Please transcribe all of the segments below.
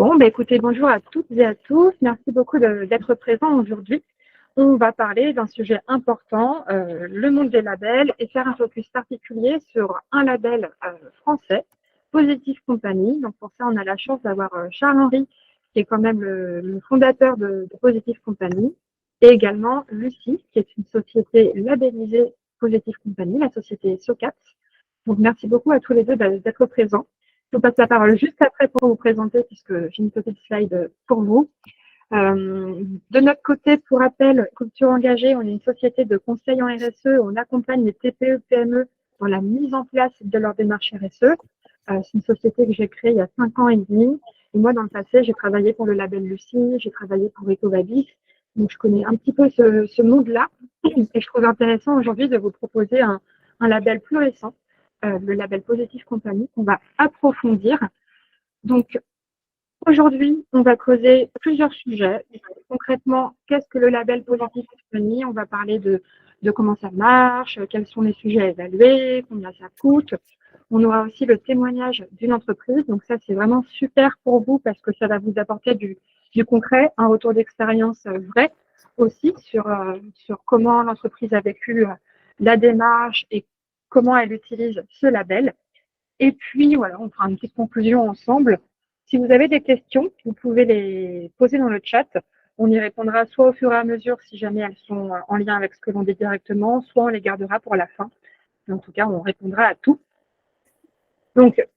Bon, bah écoutez, bonjour à toutes et à tous. Merci beaucoup d'être présents aujourd'hui. On va parler d'un sujet important, le monde des labels, et faire un focus particulier sur un label français, Positive Company. Donc pour ça, on a la chance d'avoir Charles-Henri, qui est quand même le fondateur de Positive Company, et également Lucie, qui est une société labellisée Positive Company, la société SOCAPS. Donc merci beaucoup à tous les deux d'être présents. Je vous passe la parole juste après pour vous présenter, puisque j'ai une petite slide pour vous. De notre côté, pour rappel, Culture Engagée, on est une société de conseil en RSE. On accompagne les TPE, PME dans la mise en place de leur démarche RSE. C'est une société que j'ai créée il y a 5 ans et demi. Et moi, dans le passé, j'ai travaillé pour le label Lucie, j'ai travaillé pour EcoVadis. Donc, je connais un petit peu ce monde-là. Et je trouve intéressant aujourd'hui de vous proposer un label plus récent, le label Positive Company, qu'on va approfondir. Donc, aujourd'hui, on va creuser plusieurs sujets. Concrètement, qu'est-ce que le label Positive Company? On va parler de comment ça marche, quels sont les sujets à évaluer, combien ça coûte. On aura aussi le témoignage d'une entreprise. Donc ça, c'est vraiment super pour vous parce que ça va vous apporter du concret, un retour d'expérience vrai aussi sur comment l'entreprise a vécu la démarche et comment elle utilise ce label. Et puis, voilà, on fera une petite conclusion ensemble. Si vous avez des questions, vous pouvez les poser dans le chat. On y répondra soit au fur et à mesure si jamais elles sont en lien avec ce que l'on dit directement, soit on les gardera pour la fin. En tout cas, on répondra à tout. Donc,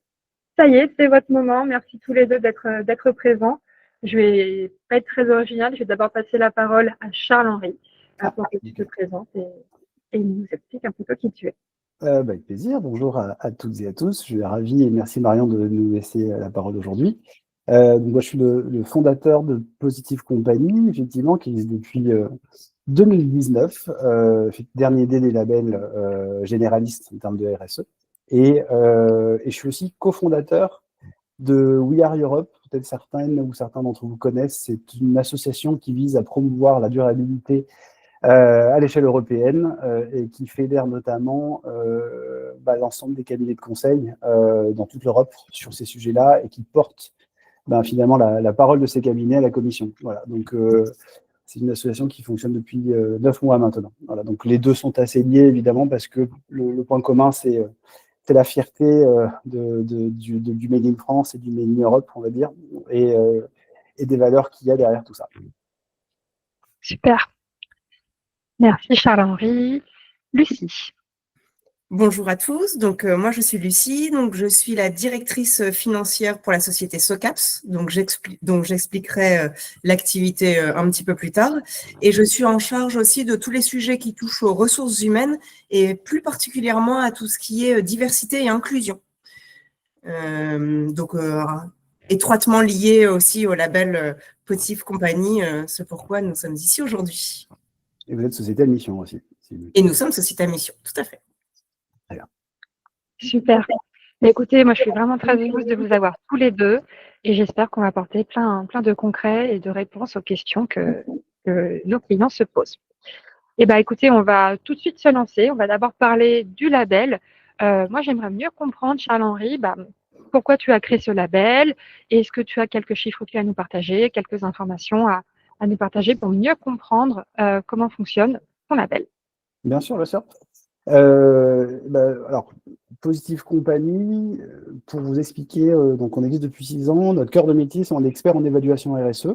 ça y est, c'est votre moment. Merci tous les deux d'être présents. Je vais pas être très originale. Je vais d'abord passer la parole à Charles-Henri pour qu'il se présente et il nous explique un petit peu qui tu es. Avec plaisir. Bonjour à toutes et à tous. Je suis ravi et merci Marion de nous laisser la parole aujourd'hui. Moi, je suis le fondateur de Positive Company, effectivement, qui existe depuis 2019, dernier des labels généralistes en termes de RSE. Et je suis aussi cofondateur de We Are Europe. Peut-être certaines ou certains d'entre vous connaissent. C'est une association qui vise à promouvoir la durabilité à l'échelle européenne et qui fédère notamment l'ensemble des cabinets de conseil dans toute l'Europe sur ces sujets-là et qui porte finalement la parole de ces cabinets à la Commission. Voilà, donc c'est une association qui fonctionne depuis 9 mois maintenant. Voilà, donc les deux sont assez liés évidemment parce que le point commun c'est la fierté du Made in France et du Made in Europe, on va dire, et des valeurs qu'il y a derrière tout ça. Super. Merci Charles-Henri. Lucie. Bonjour à tous, donc moi je suis Lucie, donc je suis la directrice financière pour la société SOCAPS, donc j'expliquerai l'activité un petit peu plus tard, et je suis en charge aussi de tous les sujets qui touchent aux ressources humaines et plus particulièrement à tout ce qui est diversité et inclusion. Étroitement lié aussi au label Positive Company, c'est pourquoi nous sommes ici aujourd'hui. Et vous êtes société à mission aussi. Et nous sommes société à mission, tout à fait. Super. Mais écoutez, moi je suis vraiment très heureuse de vous avoir tous les deux et j'espère qu'on va apporter plein de concrets et de réponses aux questions que nos clients se posent. Et écoutez, on va tout de suite se lancer. On va d'abord parler du label. Moi j'aimerais mieux comprendre, Charles-Henri, pourquoi tu as créé ce label et est-ce que tu as quelques chiffres clés à nous partager, quelques informations à nous partager pour mieux comprendre comment fonctionne ton label. Bien sûr, bien sûr. Alors, Positive Company, pour vous expliquer, donc on existe depuis 6 ans. Notre cœur de métier, c'est on est expert en évaluation RSE.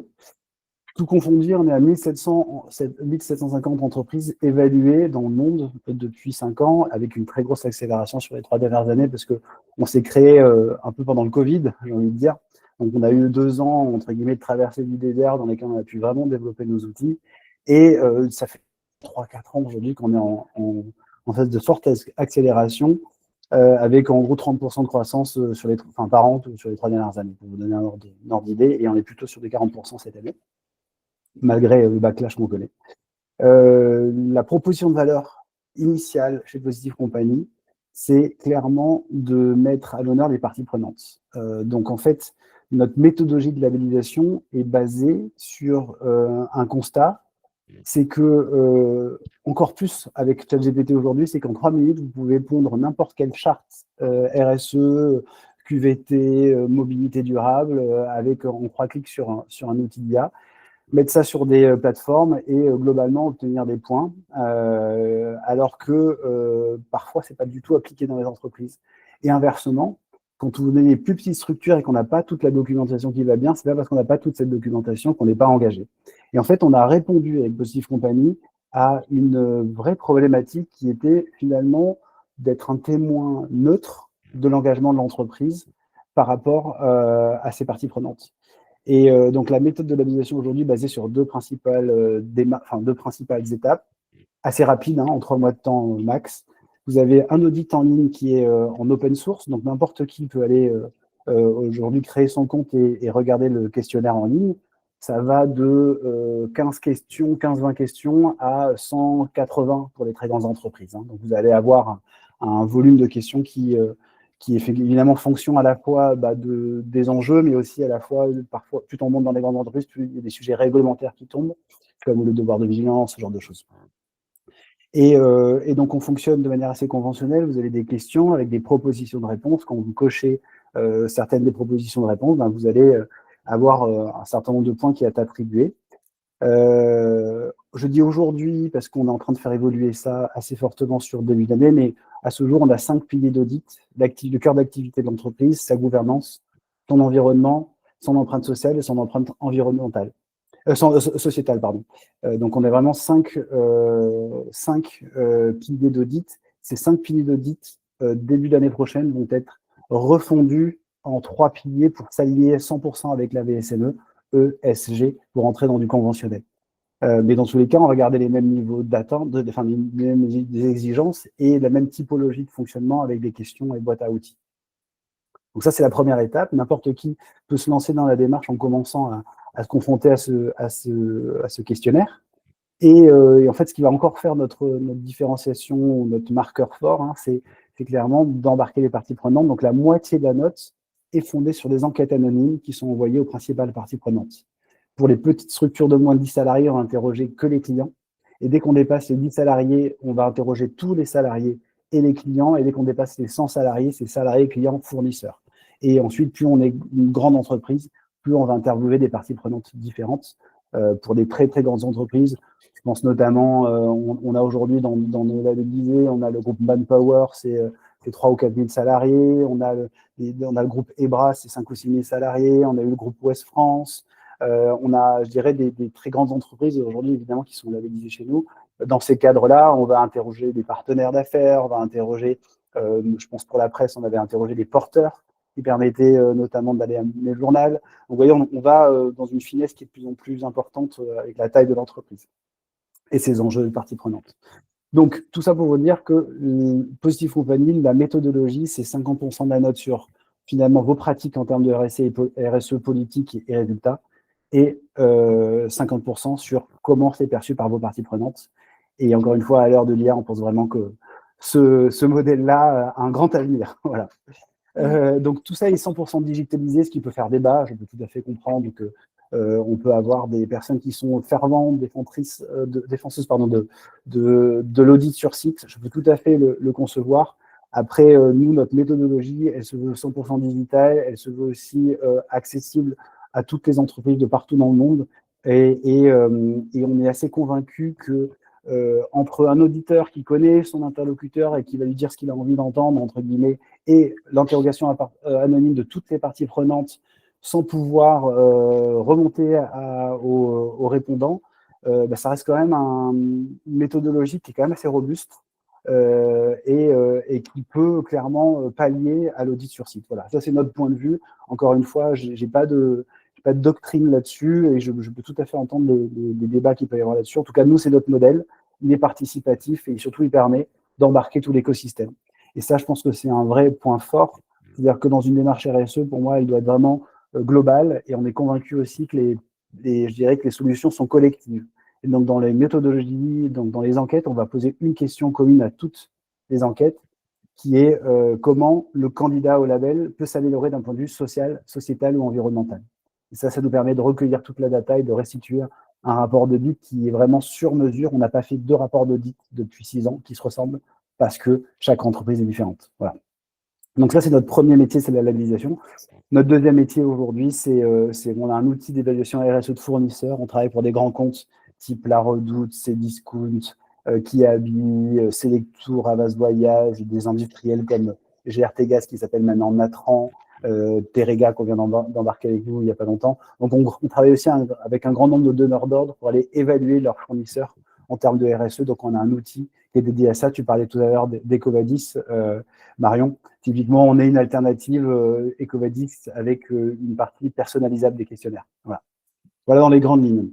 Tout confondu, on est à 1750 entreprises évaluées dans le monde depuis 5 ans, avec une très grosse accélération sur les 3 dernières années, parce qu'on s'est créé un peu pendant le Covid, j'ai envie de dire. Donc, on a eu 2 ans, entre guillemets, de traversée du désert dans lesquels on a pu vraiment développer nos outils. Et ça fait 3-4 ans aujourd'hui qu'on est en phase de forte accélération, avec en gros 30% de croissance par an sur les 3 dernières années, pour vous donner un ordre d'idée, et on est plutôt sur des 40% cette année, malgré le backlash qu'on connaît. La proposition de valeur initiale chez Positive Company, c'est clairement de mettre à l'honneur les parties prenantes. Donc en fait, notre méthodologie de labellisation est basée sur un constat, c'est que, encore plus avec ChatGPT aujourd'hui, c'est qu'en 3 minutes, vous pouvez pondre n'importe quelle charte RSE QVT, mobilité durable, avec en 3 clics sur un outil d'IA, mettre ça sur des plateformes et globalement obtenir des points, alors que parfois, ce n'est pas du tout appliqué dans les entreprises. Et inversement, quand on est des plus petites structures et qu'on n'a pas toute la documentation qui va bien, c'est pas parce qu'on n'a pas toute cette documentation qu'on n'est pas engagé. Et en fait, on a répondu avec Positive Company à une vraie problématique qui était finalement d'être un témoin neutre de l'engagement de l'entreprise par rapport à ses parties prenantes. Et donc, la méthode de labellisation aujourd'hui basée sur deux principales étapes, assez rapides, en 3 mois de temps max. Vous avez un audit en ligne qui est en open source, donc n'importe qui peut aller aujourd'hui créer son compte et regarder le questionnaire en ligne. Ça va de 15-20 questions à 180 pour les très grandes entreprises. Donc, vous allez avoir un volume de questions qui fait évidemment fonction à la fois des enjeux, mais aussi à la fois, parfois, plus on monte dans les grandes entreprises, plus il y a des sujets réglementaires qui tombent, comme le devoir de vigilance, ce genre de choses. Et donc, on fonctionne de manière assez conventionnelle. Vous avez des questions avec des propositions de réponse. Quand vous cochez certaines des propositions de réponse, vous allez avoir un certain nombre de points qui est attribué. Je dis aujourd'hui parce qu'on est en train de faire évoluer ça assez fortement sur début d'année, mais à ce jour, on a 5 piliers d'audit, le cœur d'activité de l'entreprise, sa gouvernance, son environnement, son empreinte sociale et son empreinte environnementale. Sociétale, pardon. Donc, on a vraiment 5 piliers d'audit. Ces 5 piliers d'audit, début d'année prochaine, vont être refondus en 3 piliers pour s'allier 100% avec la VSNE, ESG, pour entrer dans du conventionnel. Mais dans tous les cas, on va garder les mêmes niveaux d'attente, les mêmes exigences et la même typologie de fonctionnement avec des questions et boîtes à outils. Donc ça, c'est la première étape. N'importe qui peut se lancer dans la démarche en commençant à se confronter à ce questionnaire. Et en fait, ce qui va encore faire notre différenciation, notre marqueur fort, c'est clairement d'embarquer les parties prenantes. Donc la moitié de la note est fondée sur des enquêtes anonymes qui sont envoyées aux principales parties prenantes. Pour les petites structures de moins de 10 salariés, on va interroger que les clients. Et dès qu'on dépasse les 10 salariés, on va interroger tous les salariés et les clients. Et dès qu'on dépasse les 100 salariés, c'est salariés, clients, fournisseurs. Et ensuite, plus on est une grande entreprise, plus on va interviewer des parties prenantes différentes. Pour des très, très grandes entreprises, je pense notamment, on a aujourd'hui dans nos labellisés, on a le groupe Manpower, c'est 3 ou 4 000 salariés. On a le groupe EBRA, c'est 5 ou 6 000 salariés. On a eu le groupe Ouest France. On a, je dirais, des très grandes entreprises aujourd'hui, évidemment, qui sont labellisées chez nous. Dans ces cadres-là, on va interroger des partenaires d'affaires, on va interroger, je pense pour la presse, on avait interrogé des porteurs qui permettaient notamment d'aller amener le journal. Donc, vous voyez, on va dans une finesse qui est de plus en plus importante avec la taille de l'entreprise et ses enjeux de parties prenantes. Donc, tout ça pour vous dire que Positive Company, la méthodologie, c'est 50% de la note sur, finalement, vos pratiques en termes de RSE politique et résultats, et 50% sur comment c'est perçu par vos parties prenantes. Et encore une fois, à l'heure de l'IA, on pense vraiment que ce modèle-là a un grand avenir. Voilà. Donc, tout ça est 100% digitalisé, ce qui peut faire débat. Je peux tout à fait comprendre que on peut avoir des personnes qui sont ferventes défenseuses de l'audit sur site. Je peux tout à fait le concevoir. Après, nous, notre méthodologie, elle se veut 100% digitale, elle se veut aussi accessible à toutes les entreprises de partout dans le monde. Et on est assez convaincu que entre un auditeur qui connaît son interlocuteur et qui va lui dire ce qu'il a envie d'entendre, entre guillemets, et l'interrogation anonyme de toutes les parties prenantes sans pouvoir remonter aux répondants, ça reste quand même une méthodologie qui est quand même assez robuste et qui peut clairement pallier à l'audit sur site. Voilà, ça c'est notre point de vue. Encore une fois, j'ai pas de doctrine là-dessus et je peux tout à fait entendre les débats qu'il peut y avoir là-dessus. En tout cas, nous, c'est notre modèle. Il est participatif et surtout, il permet d'embarquer tout l'écosystème. Et ça, je pense que c'est un vrai point fort. C'est-à-dire que dans une démarche RSE, pour moi, elle doit être vraiment globale et on est convaincu aussi que je dirais que les solutions sont collectives. Et donc, dans les méthodologies, dans les enquêtes, on va poser une question commune à toutes les enquêtes qui est comment le candidat au label peut s'améliorer d'un point de vue social, sociétal ou environnemental. Et ça nous permet de recueillir toute la data et de restituer un rapport d'audit qui est vraiment sur mesure. On n'a pas fait 2 rapports d'audit depuis 6 ans qui se ressemblent parce que chaque entreprise est différente. Voilà. Donc ça, c'est notre premier métier, c'est la labellisation. Notre deuxième métier aujourd'hui, on a un outil d'évaluation RSE de fournisseurs. On travaille pour des grands comptes type La Redoute, Cdiscount, Kiabi, Selectour, Havas Voyage, des industriels comme GRT Gaz qui s'appelle maintenant Natran, Terega qu'on vient d'embarquer avec nous il n'y a pas longtemps. Donc on travaille aussi avec un grand nombre de donneurs d'ordre pour aller évaluer leurs fournisseurs en termes de RSE. Donc on a un outil qui est dédié à ça. Tu parlais tout à l'heure d'Ecovadis, Marion. Typiquement, on est une alternative Ecovadis avec une partie personnalisable des questionnaires. Voilà dans les grandes lignes.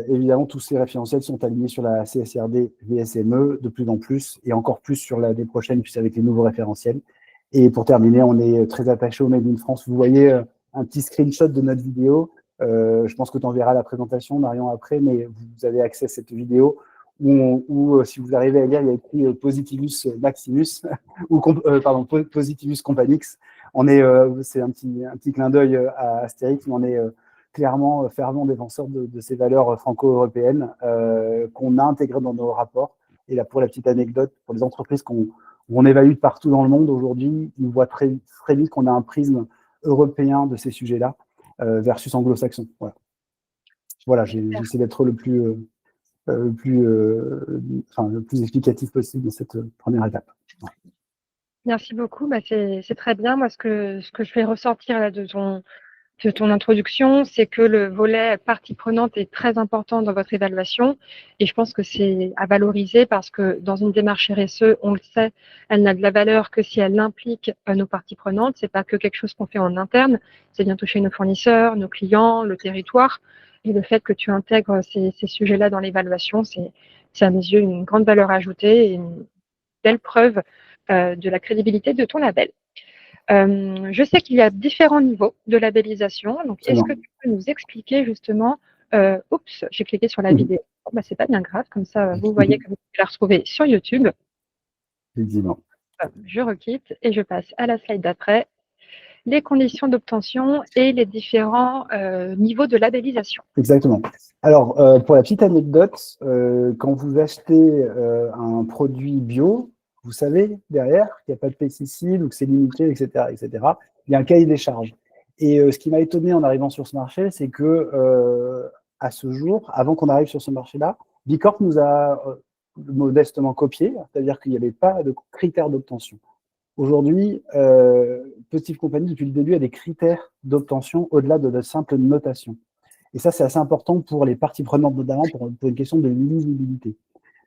Évidemment, tous ces référentiels sont alignés sur la CSRD VSME de plus en plus et encore plus sur l'année prochaine, puisque avec les nouveaux référentiels. Et pour terminer, on est très attaché au Made in France. Vous voyez un petit screenshot de notre vidéo. Je pense que tu enverras la présentation, Marion, après, mais vous avez accès à cette vidéo où si vous arrivez à lire, il y a écrit Positivus Maximus, ou pardon, Positivus Companix. C'est un petit clin d'œil à Astérix, mais on est clairement fervent défenseur de ces valeurs franco-européennes qu'on a intégrées dans nos rapports. Et là, pour la petite anecdote, pour les entreprises qu'on évalue partout dans le monde aujourd'hui, ils voient très vite qu'on a un prisme européen de ces sujets-là versus anglo-saxon. Voilà, j'essaie d'être le plus explicatif possible dans cette première étape. Merci beaucoup. C'est très bien. Moi, ce que je vais ressortir là de ton introduction, c'est que le volet partie prenante est très important dans votre évaluation et je pense que c'est à valoriser parce que dans une démarche RSE, on le sait, elle n'a de la valeur que si elle implique nos parties prenantes. C'est pas que quelque chose qu'on fait en interne, c'est bien toucher nos fournisseurs, nos clients, le territoire. Et le fait que tu intègres ces sujets-là dans l'évaluation, c'est à mes yeux une grande valeur ajoutée et une belle preuve de la crédibilité de ton label. Je sais qu'il y a différents niveaux de labellisation. Donc, est-ce que tu peux nous expliquer justement oups, j'ai cliqué sur la vidéo. C'est pas bien grave, comme ça, vous voyez que vous pouvez la retrouver sur YouTube. Effectivement. Je requitte et je passe à la slide d'après. Les conditions d'obtention et les différents niveaux de labellisation. Exactement. Alors, pour la petite anecdote, quand vous achetez un produit bio, vous savez derrière qu'il n'y a pas de pesticides ou que c'est limité, etc., etc. Il y a un cahier des charges. Et ce qui m'a étonné en arrivant sur ce marché, c'est que à ce jour, avant qu'on arrive sur ce marché-là, Bicorp nous a modestement copié, c'est-à-dire qu'il n'y avait pas de critères d'obtention. Aujourd'hui, Positive Company, depuis le début, a des critères d'obtention au-delà de la simple notation. Et ça, c'est assez important pour les parties prenantes, notamment pour une question de lisibilité.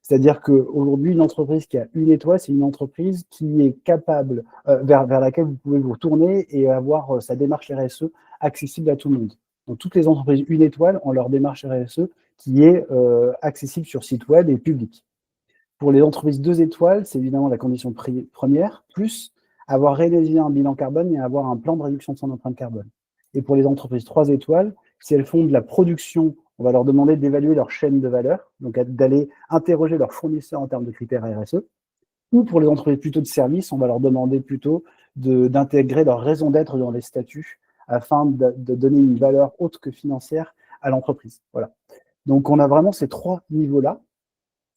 C'est-à-dire qu'aujourd'hui, une entreprise qui a une étoile, c'est une entreprise qui est capable, vers laquelle vous pouvez vous tourner et avoir sa démarche RSE accessible à tout le monde. Donc, toutes les entreprises une étoile ont leur démarche RSE qui est accessible sur site web et public. Pour les entreprises 2 étoiles, c'est évidemment la condition première, plus avoir réalisé un bilan carbone et avoir un plan de réduction de son empreinte carbone. Et pour les entreprises 3 étoiles, si elles font de la production, on va leur demander d'évaluer leur chaîne de valeur, donc d'aller interroger leurs fournisseurs en termes de critères RSE. Ou pour les entreprises plutôt de services, on va leur demander plutôt d'intégrer leur raison d'être dans les statuts afin de donner une valeur autre que financière à l'entreprise. Voilà. Donc, on a vraiment ces 3 niveaux-là.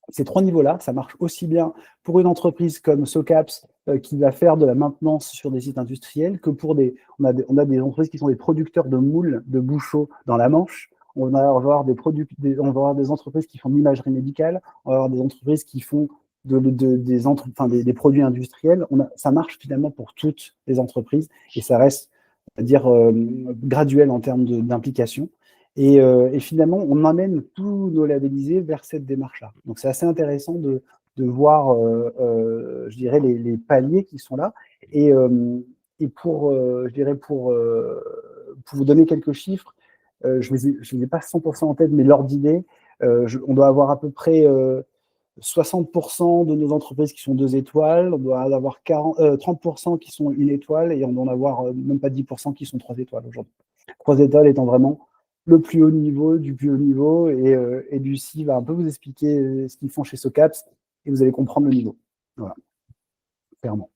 Ces 3 niveaux-là, ça marche aussi bien pour une entreprise comme Socaps qui va faire de la maintenance sur des sites industriels que pour on a des entreprises qui sont des producteurs de moules, de bouchons dans la Manche. On va avoir des entreprises qui font de l'imagerie médicale. On va avoir des entreprises qui font des produits industriels. Ça marche finalement pour toutes les entreprises et ça reste, on va dire, graduel en termes d'implication. Et finalement, on amène tous nos labellisés vers cette démarche-là. Donc, c'est assez intéressant de voir, je dirais, les paliers qui sont là. Et pour vous donner quelques chiffres, je ne les ai pas 100% en tête, mais l'ordre d'idée, on doit avoir à peu près 60% de nos entreprises qui sont 2 étoiles, on doit en avoir 30% qui sont 1 étoile, et on doit en avoir même pas 10% qui sont 3 étoiles aujourd'hui. 3 étoiles étant vraiment le plus haut niveau, du plus haut niveau, et Lucie va un peu vous expliquer ce qu'ils font chez Socaps, et vous allez comprendre le niveau. Voilà, clairement.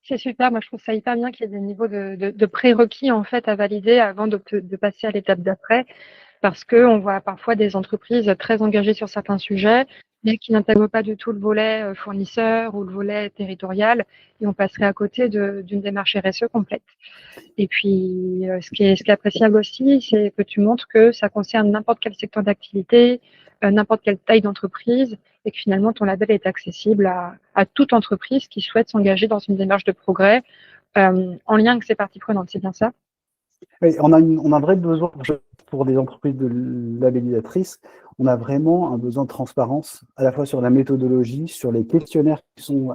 C'est super, moi je trouve ça hyper bien qu'il y ait des niveaux de prérequis en fait à valider avant de passer à l'étape d'après, parce qu'on voit parfois des entreprises très engagées sur certains sujets, mais qui n'intègre pas du tout le volet fournisseur ou le volet territorial, et on passerait à côté d'une démarche RSE complète. Et puis, ce qui est appréciable aussi, c'est que tu montres que ça concerne n'importe quel secteur d'activité, n'importe quelle taille d'entreprise, et que finalement ton label est accessible à toute entreprise qui souhaite s'engager dans une démarche de progrès en lien avec ses parties prenantes. C'est bien ça? Oui, on a un vrai besoin pour des entreprises labellisatrices. On a vraiment un besoin de transparence, à la fois sur la méthodologie, sur les questionnaires qui sont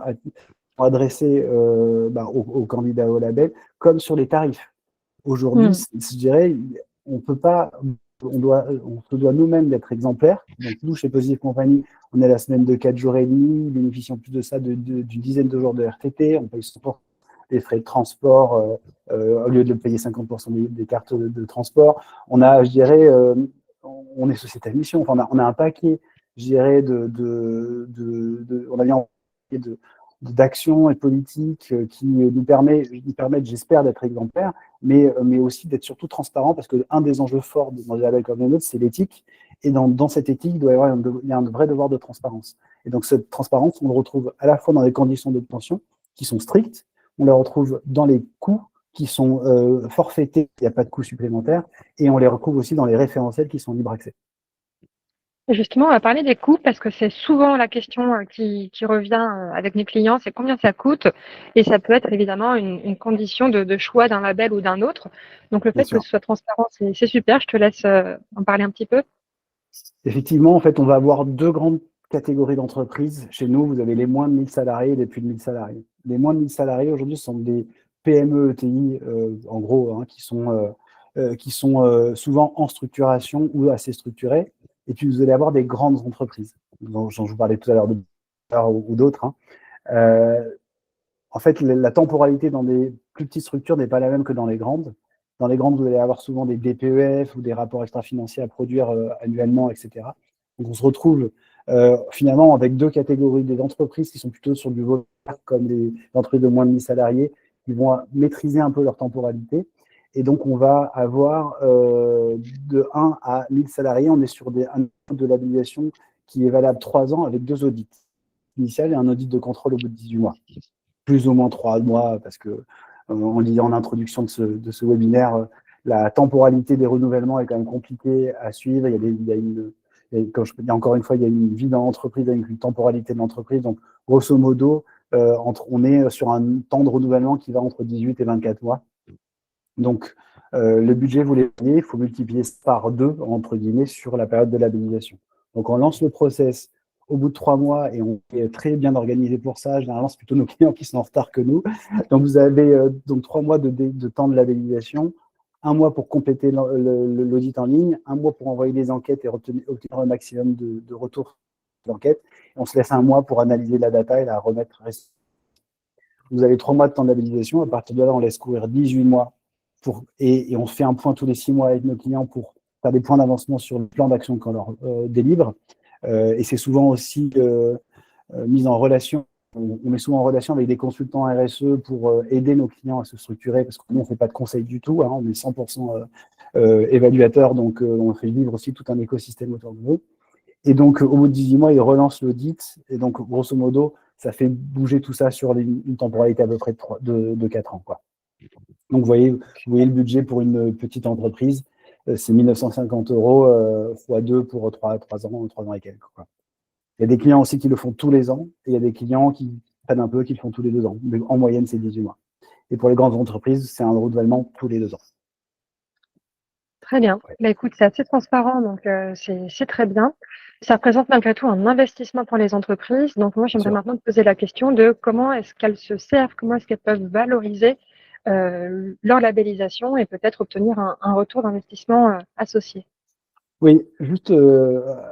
adressés aux candidats au label, comme sur les tarifs. Aujourd'hui, je dirais, on se doit nous-mêmes d'être exemplaires. Donc, nous, chez Positive Company, on est à la semaine de 4 jours et demi, bénéficiant plus de ça d'une dizaine de jours de RTT, on paye 100% des frais de transport, au lieu de payer 50% des cartes de transport. On a, je dirais, on est société à mission, enfin, on a un paquet, je dirais, on a bien d'actions et politiques qui nous permettent, j'espère, d'être exemplaires, mais aussi d'être surtout transparent, parce qu'un des enjeux forts dans les labels comme le nôtre, c'est l'éthique. Et dans cette éthique, il y a un vrai devoir de transparence. Et donc, cette transparence, on le retrouve à la fois dans les conditions d'obtention, qui sont strictes, on les retrouve dans les coûts, qui sont forfaités, il n'y a pas de coûts supplémentaires, et on les retrouve aussi dans les référentiels qui sont libre accès. Et justement, on va parler des coûts parce que c'est souvent la question qui revient avec mes clients, c'est combien ça coûte, et ça peut être évidemment une condition de choix d'un label ou d'un autre. Donc le fait que ce soit transparent, c'est super. Je te laisse en parler un petit peu. Effectivement, en fait, on va avoir deux grandes catégories d'entreprises. Chez nous, vous avez les moins de 1000 salariés et les plus de 1000 salariés. Les moins de 1000 salariés, aujourd'hui, ce sont des PME, ETI, en gros, hein, qui sont souvent en structuration ou assez structurées. Et puis, vous allez avoir des grandes entreprises, dont je vous parlais tout à l'heure ou d'autres. Hein. En fait, la temporalité dans des plus petites structures n'est pas la même que dans les grandes. Dans les grandes, vous allez avoir souvent des DPEF ou des rapports extra-financiers à produire annuellement, etc. Donc, on se retrouve finalement avec deux catégories des entreprises qui sont plutôt sur du volume, comme les entreprises de moins de 1000 salariés, qui vont maîtriser un peu leur temporalité. Et donc, on va avoir de 1 à 1000 salariés, on est sur un de labellisation qui est valable 3 ans avec 2 audits initiales et un audit de contrôle au bout de 18 mois. Plus ou moins 3 mois, parce que on dit en introduction de ce webinaire, la temporalité des renouvellements est quand même compliquée à suivre. Encore une fois, il y a une vie dans l'entreprise avec une temporalité de l'entreprise. Donc, grosso modo, on est sur un temps de renouvellement qui va entre 18 et 24 mois. Donc, le budget, vous l'avez voyez, il faut multiplier par 2, entre guillemets, sur la période de labellisation. Donc, on lance le process au bout de 3 mois et on est très bien organisé pour ça. Généralement, c'est plutôt nos clients qui sont en retard que nous. Donc, vous avez donc 3 mois de temps de labellisation, 1 mois pour compléter l'audit en ligne, 1 mois pour envoyer des enquêtes et obtenir un maximum de retours d'enquête. On se laisse 1 mois pour analyser la data et la remettre. Vous avez 3 mois de temps de labellisation. À partir de là, on laisse courir 18 mois et on fait un point tous les 6 mois avec nos clients pour faire des points d'avancement sur le plan d'action qu'on leur délivre. Et c'est souvent aussi mis en relation. On met souvent en relation avec des consultants RSE pour aider nos clients à se structurer, parce que nous, on ne fait pas de conseil du tout, hein, on est 100% évaluateur, donc on fait vivre aussi tout un écosystème autour de nous. Et donc, au bout de 18 mois, ils relancent l'audit, et donc, grosso modo, ça fait bouger tout ça sur une temporalité à peu près de 4 ans, quoi. Donc, vous voyez le budget pour une petite entreprise, c'est 1 950 € x 2 pour 3 ans et quelques, quoi. Il y a des clients aussi qui le font tous les ans, et il y a des clients qui prennent un peu, qui le font tous les 2 ans. Mais en moyenne, c'est 18 mois. Et pour les grandes entreprises, c'est un renouvellement tous les 2 ans. Très bien. Ouais. Bah, écoute, c'est assez transparent, donc c'est très bien. Ça représente malgré tout un investissement pour les entreprises. Donc moi, j'aimerais maintenant te poser la question de comment est-ce qu'elles se servent, comment est-ce qu'elles peuvent valoriser leur labellisation et peut-être obtenir un retour d'investissement associé. Oui, juste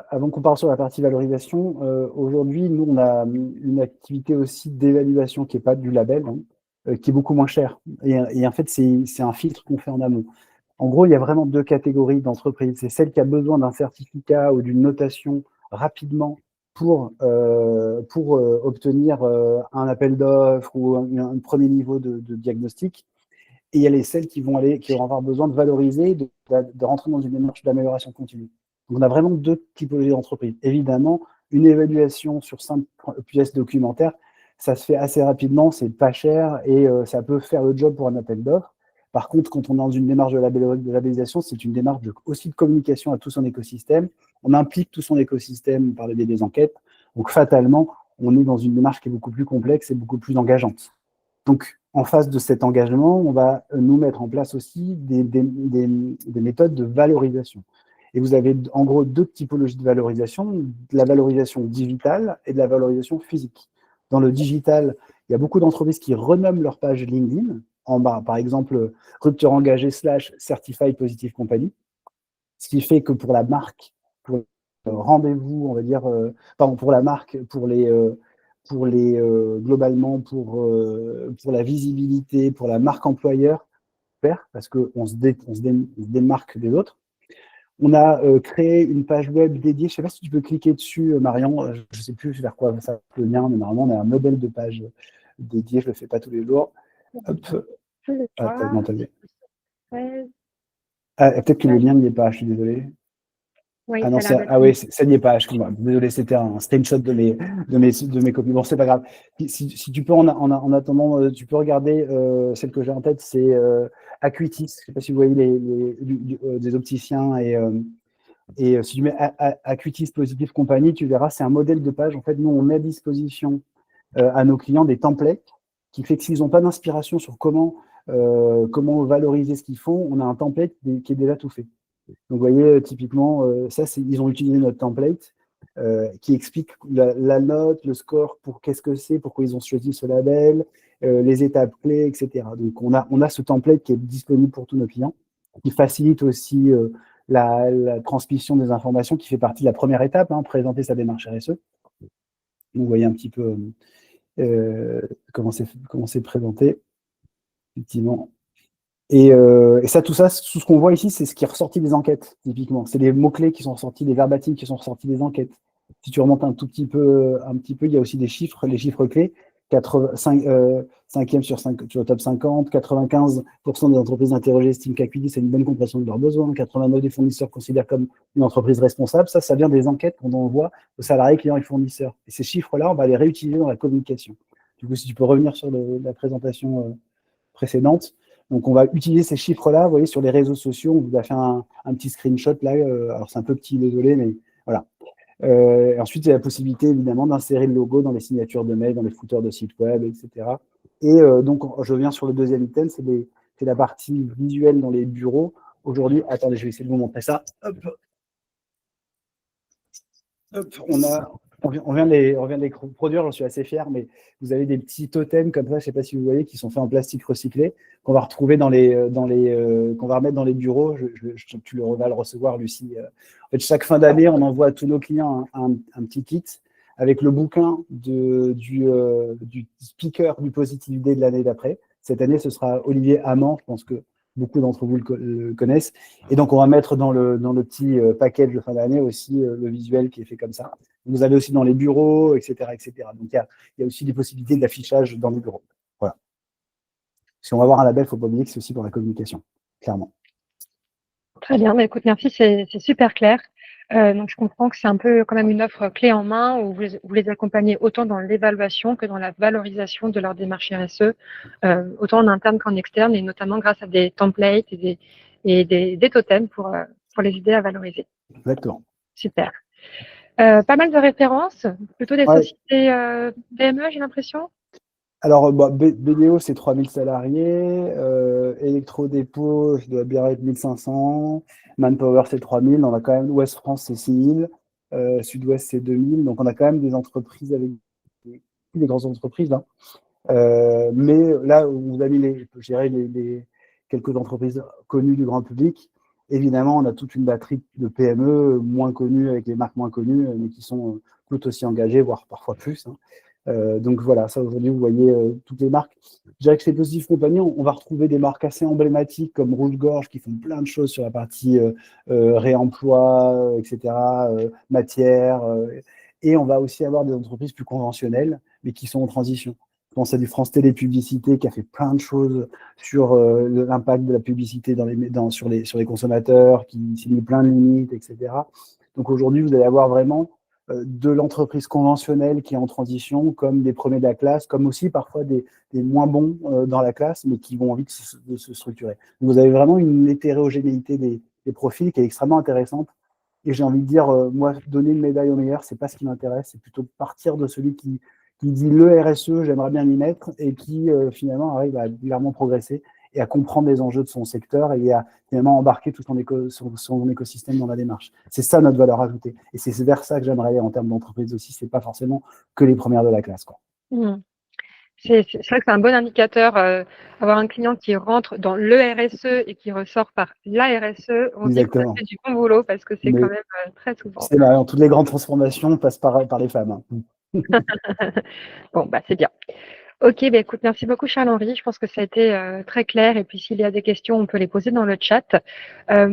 avant qu'on parte sur la partie valorisation, aujourd'hui, nous, on a une activité aussi d'évaluation qui n'est pas du label, hein, qui est beaucoup moins chère. Et en fait, c'est un filtre qu'on fait en amont. En gros, il y a vraiment 2 catégories d'entreprises. C'est celle qui a besoin d'un certificat ou d'une notation rapidement pour obtenir un appel d'offres ou un premier niveau de diagnostic. Et il y a celles qui vont avoir besoin de valoriser, de rentrer dans une démarche d'amélioration continue. Donc, on a vraiment 2 typologies d'entreprises. Évidemment, une évaluation sur 5 pièces documentaires, ça se fait assez rapidement, c'est pas cher et ça peut faire le job pour un appel d'offres. Par contre, quand on est dans une démarche de labellisation, c'est une démarche aussi de communication à tout son écosystème. On implique tout son écosystème par le biais des enquêtes. Donc, fatalement, on est dans une démarche qui est beaucoup plus complexe et beaucoup plus engageante. Donc, en face de cet engagement, on va nous mettre en place aussi des méthodes de valorisation. Et vous avez en gros 2 typologies de valorisation, de la valorisation digitale et de la valorisation physique. Dans le digital, il y a beaucoup d'entreprises qui renomment leur page LinkedIn en bas, par exemple, rupture engagée / Certified Positive Company, ce qui fait que pour la marque, pour rendez-vous, on va dire, pardon, pour la marque, globalement, pour la visibilité, pour la marque employeur, parce qu'on se démarque des autres. On a créé une page web dédiée. Je ne sais pas si tu peux cliquer dessus, Marion. Je ne sais plus vers quoi ça le lien, mais normalement, on a un modèle de page dédié. Je ne le fais pas tous les jours. Hop. Non, peut-être que le lien n'y est pas, je suis désolé. Oui, oui, ça n'y est pas, désolé, c'était un screenshot de mes copies. Bon, c'est pas grave. Si tu peux, en attendant, tu peux regarder celle que j'ai en tête, c'est Acuitis. Je ne sais pas si vous voyez des opticiens et si tu mets Acuitis Positive Company, tu verras, c'est un modèle de page. En fait, nous, on met à disposition à nos clients des templates qui fait que s'ils n'ont pas d'inspiration sur comment valoriser ce qu'ils font, on a un template qui est déjà tout fait. Donc, vous voyez, typiquement, ils ont utilisé notre template qui explique la note, le score, qu'est-ce que c'est, pourquoi ils ont choisi ce label, les étapes clés, etc. Donc, on a ce template qui est disponible pour tous nos clients, qui facilite aussi la transmission des informations, qui fait partie de la première étape, présenter sa démarche RSE. Donc, vous voyez un petit peu comment c'est présenté, effectivement. Et tout ce qu'on voit ici, c'est ce qui est ressorti des enquêtes, typiquement. C'est les mots-clés qui sont ressortis, les verbatims qui sont ressortis des enquêtes. Si tu remontes un petit peu, il y a aussi des chiffres, les chiffres clés. 5e sur le top 50, 95% des entreprises interrogées estiment qu'Acuitis a une bonne compréhension de leurs besoins, 89% des fournisseurs considèrent comme une entreprise responsable. Ça vient des enquêtes qu'on envoie aux salariés, clients et fournisseurs. Et ces chiffres-là, on va les réutiliser dans la communication. Du coup, si tu peux revenir sur la présentation précédente. Donc, on va utiliser ces chiffres-là, vous voyez, sur les réseaux sociaux. On vous a fait un petit screenshot là. Alors, c'est un peu petit, désolé, mais voilà. Ensuite, il y a la possibilité, évidemment, d'insérer le logo dans les signatures de mail, dans les footers de sites web, etc. Et donc, je reviens sur le deuxième item, c'est la partie visuelle dans les bureaux. Aujourd'hui, attendez, je vais essayer de vous montrer ça. Hop. On vient de les produire, j'en suis assez fier, mais vous avez des petits totems comme ça, je ne sais pas si vous voyez, qui sont faits en plastique recyclé, qu'on va retrouver qu'on va remettre dans les bureaux. Tu vas le recevoir, Lucie. En fait, chaque fin d'année, on envoie à tous nos clients un petit kit avec le bouquin du speaker du Positive Day de l'année d'après. Cette année, ce sera Olivier Amand, je pense que beaucoup d'entre vous le connaissent. Et donc, on va mettre dans le petit package de fin d'année aussi le visuel qui est fait comme ça. Vous avez aussi dans les bureaux, etc. etc. Donc, il y a aussi des possibilités d'affichage dans les bureaux. Voilà. Si on va avoir un label, il ne faut pas oublier que c'est aussi pour la communication, clairement. Très bien. Bah, écoute, merci, c'est super clair. Donc, je comprends que c'est un peu quand même une offre clé en main où vous les accompagnez autant dans l'évaluation que dans la valorisation de leur démarche RSE, autant en interne qu'en externe, et notamment grâce à des templates et des totems pour les aider à valoriser. Exactement. Super. Pas mal de références, plutôt des sociétés PME, j'ai l'impression. Alors, BDO, c'est 3000 salariés. Electrodépôt, je dois bien être 1500. Manpower, c'est 3000. On a quand même Ouest France, c'est 6000. Sud-Ouest, c'est 2000. Donc, on a quand même des entreprises avec des grandes entreprises. Hein. Mais là, vous avez les quelques entreprises connues du grand public. Évidemment, on a toute une batterie de PME moins connues, avec les marques moins connues, mais qui sont tout aussi engagées, voire parfois plus. Hein. Donc voilà, ça aujourd'hui, vous voyez toutes les marques. Je dirais que chez Positive Company, on va retrouver des marques assez emblématiques comme Rouge-Gorge qui font plein de choses sur la partie réemploi, etc., matière. Et on va aussi avoir des entreprises plus conventionnelles, mais qui sont en transition. Je pense à du France Télé Publicité qui a fait plein de choses sur l'impact de la publicité sur les consommateurs, qui signe plein de limites, etc. Donc aujourd'hui, vous allez avoir vraiment de l'entreprise conventionnelle qui est en transition, comme des premiers de la classe, comme aussi parfois des moins bons dans la classe, mais qui vont envie de se structurer. Donc, vous avez vraiment une hétérogénéité des profils qui est extrêmement intéressante. Et j'ai envie de dire, moi, donner une médaille au meilleur, c'est pas ce qui m'intéresse, c'est plutôt partir de celui qui dit le RSE, j'aimerais bien m'y mettre, et qui finalement arrive à régulièrement progresser et à comprendre les enjeux de son secteur et à finalement embarquer tout son écosystème dans la démarche. C'est ça notre valeur ajoutée. Et c'est vers ça que j'aimerais aller en termes d'entreprise aussi. C'est pas forcément que les premières de la classe, quoi. Mmh. C'est vrai que c'est un bon indicateur, avoir un client qui rentre dans le RSE et qui ressort par la RSE. On dit qu'on a fait du bon boulot parce que c'est quand même très souvent. C'est marrant, toutes les grandes transformations passent par les femmes. Hein. Bon, bah c'est bien. Ok, bah écoute, merci beaucoup Charles-Henri. Je pense que ça a été très clair. Et puis s'il y a des questions, on peut les poser dans le chat.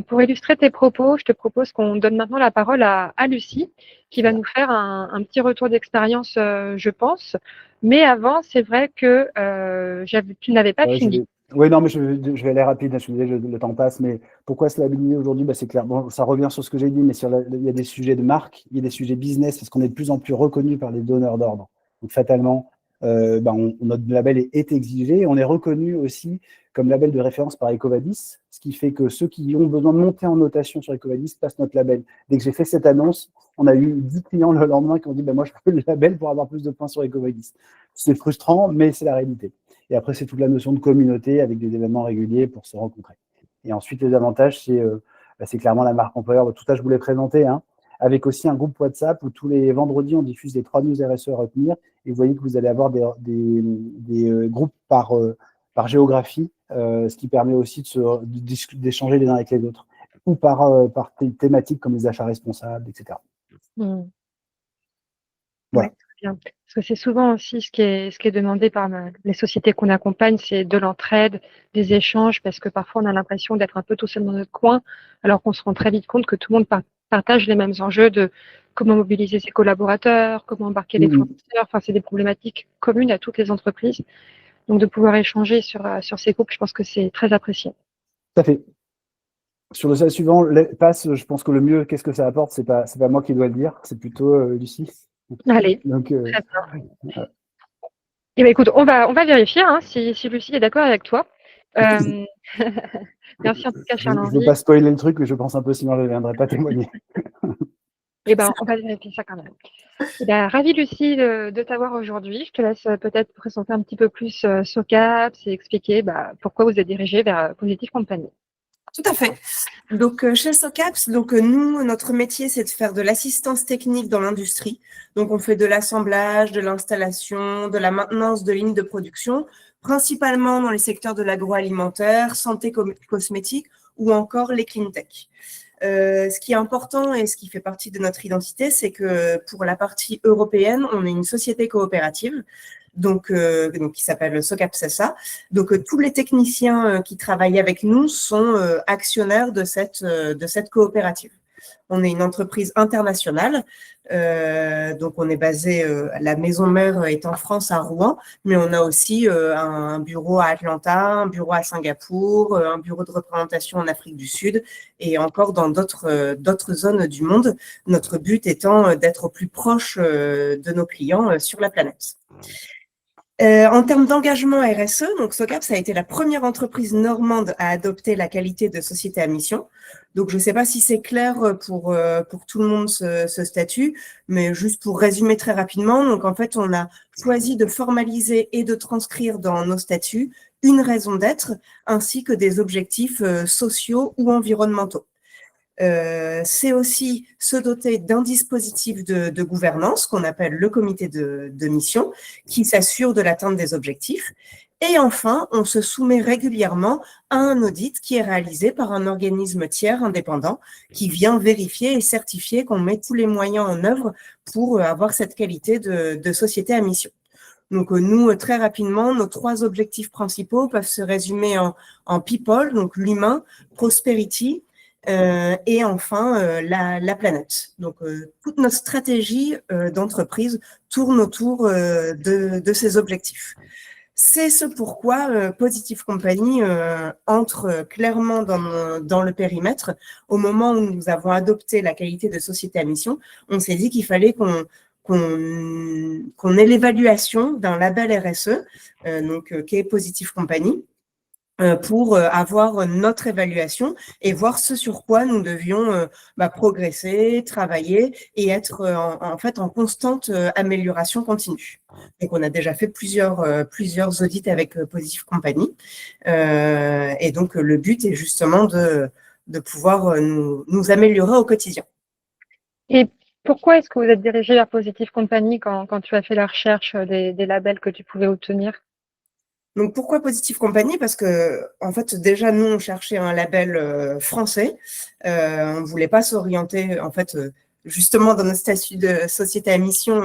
Pour illustrer tes propos, je te propose qu'on donne maintenant la parole à Lucie, qui va nous faire un petit retour d'expérience, je pense. Mais avant, c'est vrai que tu n'avais pas fini. Oui, non, mais je vais aller rapide. Je suis désolé, le temps passe. Mais pourquoi se labelliser aujourd'hui? C'est clair. Bon, ça revient sur ce que j'ai dit, mais il y a des sujets de marque, il y a des sujets business, parce qu'on est de plus en plus reconnu par les donneurs d'ordre. Donc, fatalement, notre label est exigé. On est reconnu aussi comme label de référence par EcoVadis, ce qui fait que ceux qui ont besoin de monter en notation sur EcoVadis passent notre label. Dès que j'ai fait cette annonce, on a eu 10 clients le lendemain qui ont dit moi, je veux le label pour avoir plus de points sur EcoVadis. C'est frustrant, mais c'est la réalité. Et après, c'est toute la notion de communauté avec des événements réguliers pour se rencontrer. Et ensuite, les avantages, c'est clairement la marque employeur. Tout ça, je vous l'ai présenté, hein, avec aussi un groupe WhatsApp où tous les vendredis, on diffuse les 3 news RSE à retenir. Et vous voyez que vous allez avoir des groupes par géographie, ce qui permet aussi d'échanger les uns avec les autres, ou par thématiques comme les achats responsables, etc. Voilà. Ouais, très bien. Parce que c'est souvent aussi ce qui est demandé par les sociétés qu'on accompagne, c'est de l'entraide, des échanges, parce que parfois on a l'impression d'être un peu tout seul dans notre coin, alors qu'on se rend très vite compte que tout le monde partage les mêmes enjeux de comment mobiliser ses collaborateurs, comment embarquer les fournisseurs. Enfin, c'est des problématiques communes à toutes les entreprises. Donc, de pouvoir échanger sur ces groupes, je pense que c'est très apprécié. Tout à fait. Sur le slide suivant, je pense que le mieux, qu'est-ce que ça apporte, c'est pas moi qui dois le dire, c'est plutôt Lucie. Allez. Donc, très bien. Eh bien, écoute, on va vérifier hein, si Lucie est d'accord avec toi. Merci en tout cas, Charles-Henri. Je ne veux pas spoiler le truc, mais je pense un peu sinon je ne viendrai pas témoigner. Eh bien, on va vérifier ça quand même. Eh bien, ravie, Lucie, de t'avoir aujourd'hui. Je te laisse peut-être présenter un petit peu plus SOCAPS et expliquer pourquoi vous êtes dirigé vers Positive Company. Tout à fait. Donc, chez SOCAPS, nous, notre métier, c'est de faire de l'assistance technique dans l'industrie. Donc, on fait de l'assemblage, de l'installation, de la maintenance de lignes de production, principalement dans les secteurs de l'agroalimentaire, santé cosmétique ou encore les clean tech. Ce qui est important et ce qui fait partie de notre identité, c'est que pour la partie européenne, on est une société coopérative. Donc qui s'appelle SOCAPS SA. Donc, tous les techniciens qui travaillent avec nous sont actionnaires de cette coopérative. On est une entreprise internationale, donc on est basé, la maison mère est en France à Rouen, mais on a aussi un bureau à Atlanta, un bureau à Singapour, un bureau de représentation en Afrique du Sud et encore dans d'autres zones du monde. Notre but étant d'être au plus proche de nos clients sur la planète. En termes d'engagement RSE, donc SOCAPS a été la première entreprise normande à adopter la qualité de société à mission. Donc, je ne sais pas si c'est clair pour tout le monde ce statut, mais juste pour résumer très rapidement. Donc, en fait, on a choisi de formaliser et de transcrire dans nos statuts une raison d'être ainsi que des objectifs sociaux ou environnementaux. C'est aussi se doter d'un dispositif de gouvernance qu'on appelle le comité de mission qui s'assure de l'atteinte des objectifs. Et enfin, on se soumet régulièrement à un audit qui est réalisé par un organisme tiers indépendant qui vient vérifier et certifier qu'on met tous les moyens en œuvre pour avoir cette qualité de société à mission. Donc, nous, très rapidement, nos 3 objectifs principaux peuvent se résumer en people, donc l'humain, prosperity, et enfin la planète. Donc, toute notre stratégie d'entreprise tourne autour de ces objectifs. C'est ce pourquoi Positive Company entre clairement dans le périmètre. Au moment où nous avons adopté la qualité de société à mission, on s'est dit qu'il fallait qu'on ait l'évaluation d'un label RSE, qui est Positive Company, pour avoir notre évaluation et voir ce sur quoi nous devions progresser, travailler et être en fait en constante amélioration continue. Donc, on a déjà fait plusieurs audits avec Positive Company. Et donc, le but est justement de pouvoir nous améliorer au quotidien. Et pourquoi est-ce que vous êtes dirigé vers Positive Company quand tu as fait la recherche des labels que tu pouvais obtenir? Donc, pourquoi Positive Company? Parce que, en fait, déjà, nous, on cherchait un label français. On ne voulait pas s'orienter, en fait, justement, dans notre statut de société à mission,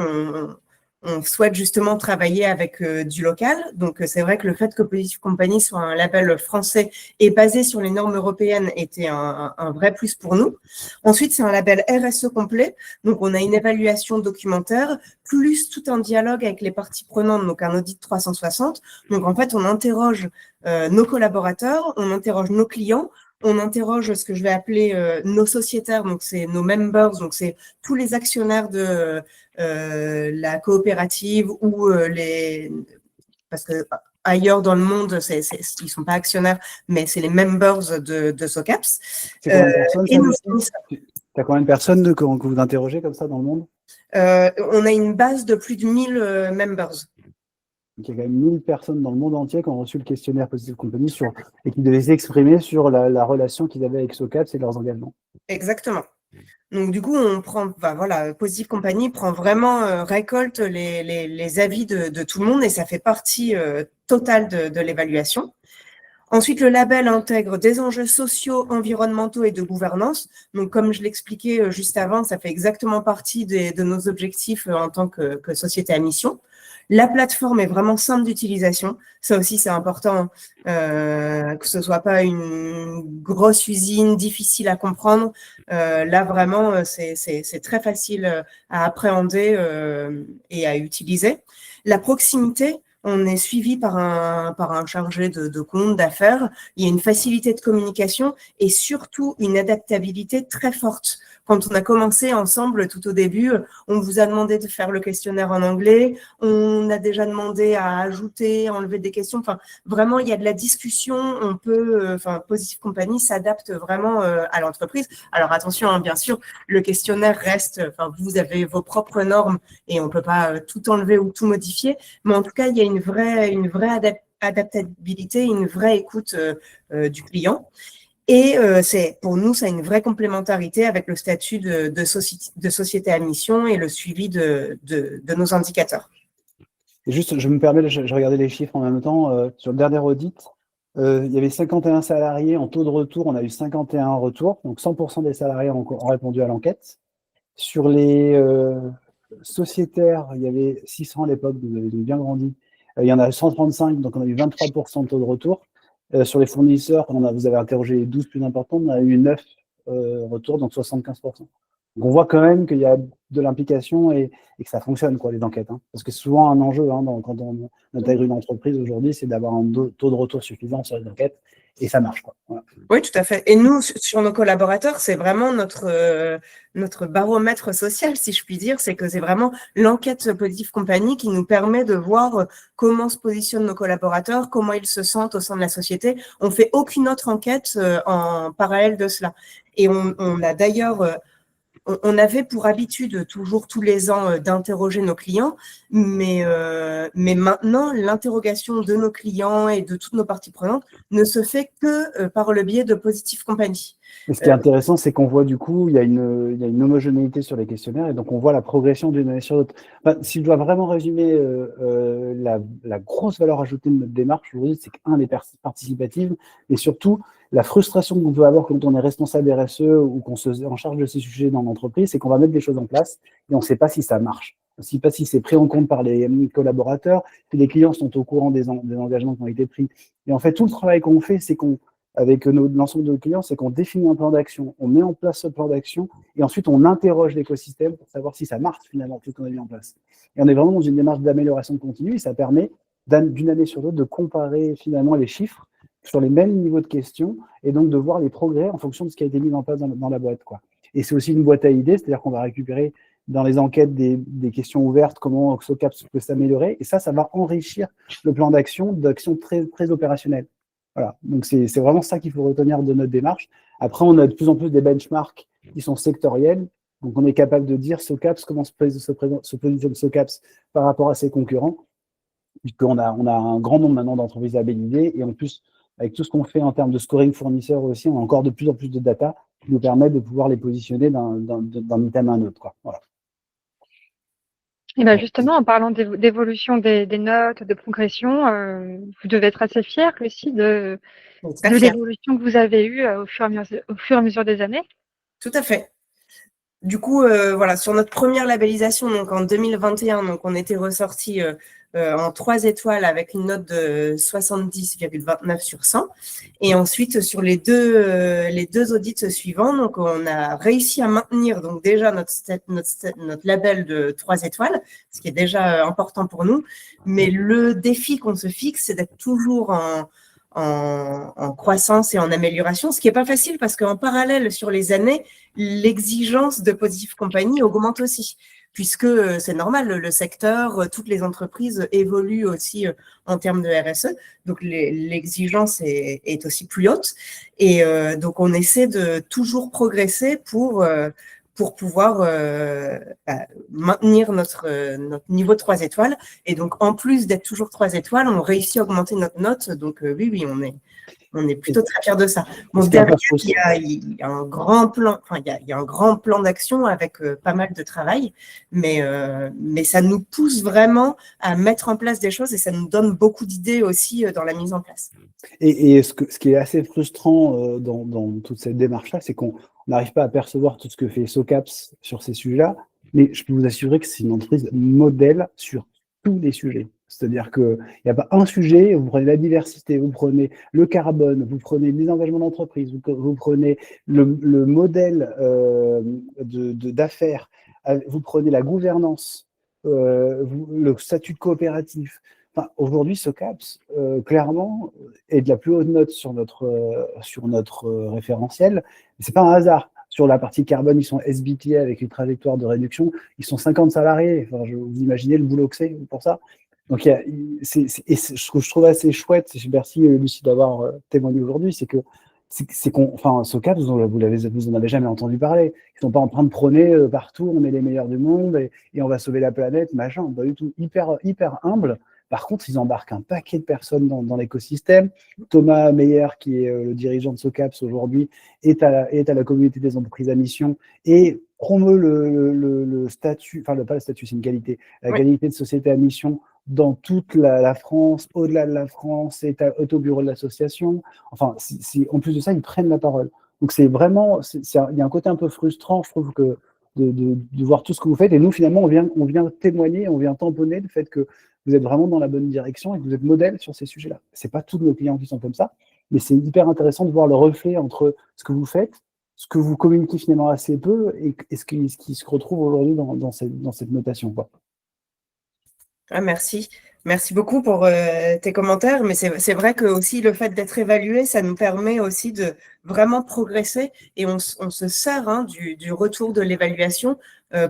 on souhaite justement travailler avec du local. Donc, c'est vrai que le fait que Positive Company soit un label français et basé sur les normes européennes était un vrai plus pour nous. Ensuite, c'est un label RSE complet. Donc, on a une évaluation documentaire, plus tout un dialogue avec les parties prenantes, donc un audit 360. Donc, en fait, on interroge nos collaborateurs, on interroge nos clients, on interroge ce que je vais appeler nos sociétaires, donc c'est nos members, donc c'est tous les actionnaires de la coopérative ou parce que ailleurs dans le monde, ils sont pas actionnaires, mais c'est les members de SOCAPS. C'est combien de personnes, T'as combien de personnes que vous interrogez comme ça dans le monde? On a une base de plus de 1000 members. Donc, il y a quand même 1000 personnes dans le monde entier qui ont reçu le questionnaire Positive Company et qui devaient s'exprimer sur la relation qu'ils avaient avec SOCAPS et leurs engagements. Exactement. Donc, du coup, Positive Company prend vraiment, récolte les avis de tout le monde et ça fait partie totale de l'évaluation. Ensuite, le label intègre des enjeux sociaux, environnementaux et de gouvernance. Donc, comme je l'expliquais juste avant, ça fait exactement partie de nos objectifs en tant que société à mission. La plateforme est vraiment simple d'utilisation. Ça aussi, c'est important, que ce soit pas une grosse usine difficile à comprendre. Là, vraiment, c'est très facile à appréhender et à utiliser. La proximité, on est suivi par un chargé de compte, d'affaires. Il y a une facilité de communication et surtout une adaptabilité très forte. Quand on a commencé ensemble tout au début, on vous a demandé de faire le questionnaire en anglais. On a déjà demandé à ajouter, enlever des questions. Enfin, vraiment, il y a de la discussion. On peut, Positive Company s'adapte vraiment à l'entreprise. Alors attention, hein, bien sûr, le questionnaire reste. Vous avez vos propres normes et on peut pas tout enlever ou tout modifier. Mais en tout cas, il y a une vraie adaptabilité, une vraie écoute du client. Et pour nous, ça a une vraie complémentarité avec le statut de société à mission et le suivi de nos indicateurs. Et juste, je me permets, je regardais les chiffres en même temps. Sur le dernier audit, il y avait 51 salariés en taux de retour. On a eu 51 retours. Donc, 100% des salariés ont répondu à l'enquête. Sur les sociétaires, il y avait 600 à l'époque, vous avez bien grandi. Il y en a 135, donc on a eu 23% de taux de retour. Sur les fournisseurs, vous avez interrogé les 12 plus importants, on a eu 9 retours, donc 75%. Donc on voit quand même qu'il y a de l'implication et que ça fonctionne, quoi, les enquêtes. Hein. Parce que c'est souvent un enjeu quand on intègre une entreprise aujourd'hui, c'est d'avoir un taux de retour suffisant sur les enquêtes et ça marche, quoi. Voilà. Oui, tout à fait. Et nous, sur nos collaborateurs, c'est vraiment notre baromètre social, si je puis dire. C'est que c'est vraiment l'enquête Positive Company qui nous permet de voir comment se positionnent nos collaborateurs, comment ils se sentent au sein de la société. On fait aucune autre enquête en parallèle de cela. Et on a d'ailleurs... On avait pour habitude toujours tous les ans d'interroger nos clients, mais maintenant, l'interrogation de nos clients et de toutes nos parties prenantes ne se fait que par le biais de Positive Company. Et ce qui est intéressant, c'est qu'on voit du coup, il y a une homogénéité sur les questionnaires et donc on voit la progression d'une année sur l'autre. Si je dois vraiment résumer la grosse valeur ajoutée de notre démarche, je vous dis, c'est qu'un des participative et surtout la frustration qu'on peut avoir quand on est responsable RSE ou qu'on se en charge de ces sujets dans l'entreprise, c'est qu'on va mettre des choses en place et on ne sait pas si ça marche. On ne sait pas si c'est pris en compte par les collaborateurs, si les clients sont au courant des engagements qui ont été pris. Et en fait, tout le travail qu'on fait, c'est avec l'ensemble de nos clients, c'est qu'on définit un plan d'action, on met en place ce plan d'action et ensuite on interroge l'écosystème pour savoir si ça marche finalement tout ce qu'on a mis en place. Et on est vraiment dans une démarche d'amélioration continue et ça permet d'une année sur l'autre, de comparer finalement les chiffres sur les mêmes niveaux de questions et donc de voir les progrès en fonction de ce qui a été mis en place dans la boîte, quoi. Et c'est aussi une boîte à idées, c'est-à-dire qu'on va récupérer dans les enquêtes des questions ouvertes, comment SOCAPS peut s'améliorer, et ça va enrichir le plan d'action très, très opérationnel. Voilà, donc c'est vraiment ça qu'il faut retenir de notre démarche. Après, on a de plus en plus des benchmarks qui sont sectoriels, donc on est capable de dire SOCAPS, comment se positionne SOCAPS par rapport à ses concurrents, puisqu'on a un grand nombre maintenant d'entreprises labellisées, et en plus, avec tout ce qu'on fait en termes de scoring fournisseur aussi, on a encore de plus en plus de data qui nous permettent de pouvoir les positionner d'un item à un autre, quoi. Voilà. Et ben justement, en parlant d'évolution des notes, de progression, vous devez être assez fier aussi de l'évolution que vous avez eue au fur et à mesure des années. Tout à fait. Du coup, voilà, sur notre première labellisation, donc en 2021, donc on était ressorti en 3 étoiles avec une note de 70,29 sur 100. Et ensuite, sur les deux audits suivants, donc on a réussi à maintenir donc déjà notre label de 3 étoiles, ce qui est déjà important pour nous. Mais le défi qu'on se fixe, c'est d'être toujours en croissance et en amélioration, ce qui n'est pas facile parce qu'en parallèle, sur les années, l'exigence de Positive Company augmente aussi, puisque c'est normal, le secteur, toutes les entreprises évoluent aussi en termes de RSE, donc l'exigence est aussi plus haute. Et donc, on essaie de toujours progresser pour pouvoir maintenir notre niveau de 3 étoiles. Et donc, en plus d'être toujours 3 étoiles, on réussit à augmenter notre note. Donc, oui, on est plutôt très fiers de ça. Bon, derrière, il y a un grand plan, enfin, il y a un grand plan d'action avec pas mal de travail, mais ça nous pousse vraiment à mettre en place des choses et ça nous donne beaucoup d'idées aussi dans la mise en place. Et ce qui est assez frustrant dans toute cette démarche-là, c'est qu'on n'arrive pas à percevoir tout ce que fait SOCAPS sur ces sujets-là, mais je peux vous assurer que c'est une entreprise modèle sur tous les sujets. C'est-à-dire qu'il n'y a pas un sujet, vous prenez la diversité, vous prenez le carbone, vous prenez les engagements d'entreprise, vous prenez le modèle d'affaires, vous prenez la gouvernance, le statut de coopératif. Enfin, aujourd'hui, SOCAPS, clairement, est de la plus haute note sur notre référentiel. C'est pas un hasard. Sur la partie carbone, ils sont SBT avec une trajectoire de réduction. Ils sont 50 salariés. Enfin, vous imaginez le boulot que c'est pour ça. Donc, ce que je trouve assez chouette, merci Lucie d'avoir témoigné aujourd'hui, c'est que SOCAPS, vous en avez jamais entendu parler. Ils sont pas en train de prôner partout, on est les meilleurs du monde et on va sauver la planète, machin. Pas du tout. Hyper humble. Par contre, ils embarquent un paquet de personnes dans l'écosystème. Thomas Meyer, qui est le dirigeant de SOCAPS aujourd'hui, est à la communauté des entreprises à mission et promeut le statut, enfin pas le statut, c'est une qualité, la qualité de société à mission dans toute la France, au-delà de la France, est au bureau de l'association. Enfin, en plus de ça, ils prennent la parole. Donc c'est vraiment, il y a un côté un peu frustrant, je trouve, que de voir tout ce que vous faites. Et nous, finalement, on vient témoigner, on vient tamponner le fait que vous êtes vraiment dans la bonne direction et que vous êtes modèle sur ces sujets-là. Ce n'est pas tous nos clients qui sont comme ça, mais c'est hyper intéressant de voir le reflet entre ce que vous faites, ce que vous communiquez finalement assez peu et ce qui se retrouve aujourd'hui dans cette notation, quoi. Ah, merci. Merci beaucoup pour tes commentaires, mais c'est vrai que aussi le fait d'être évalué, ça nous permet aussi de vraiment progresser et on se sert du retour de l'évaluation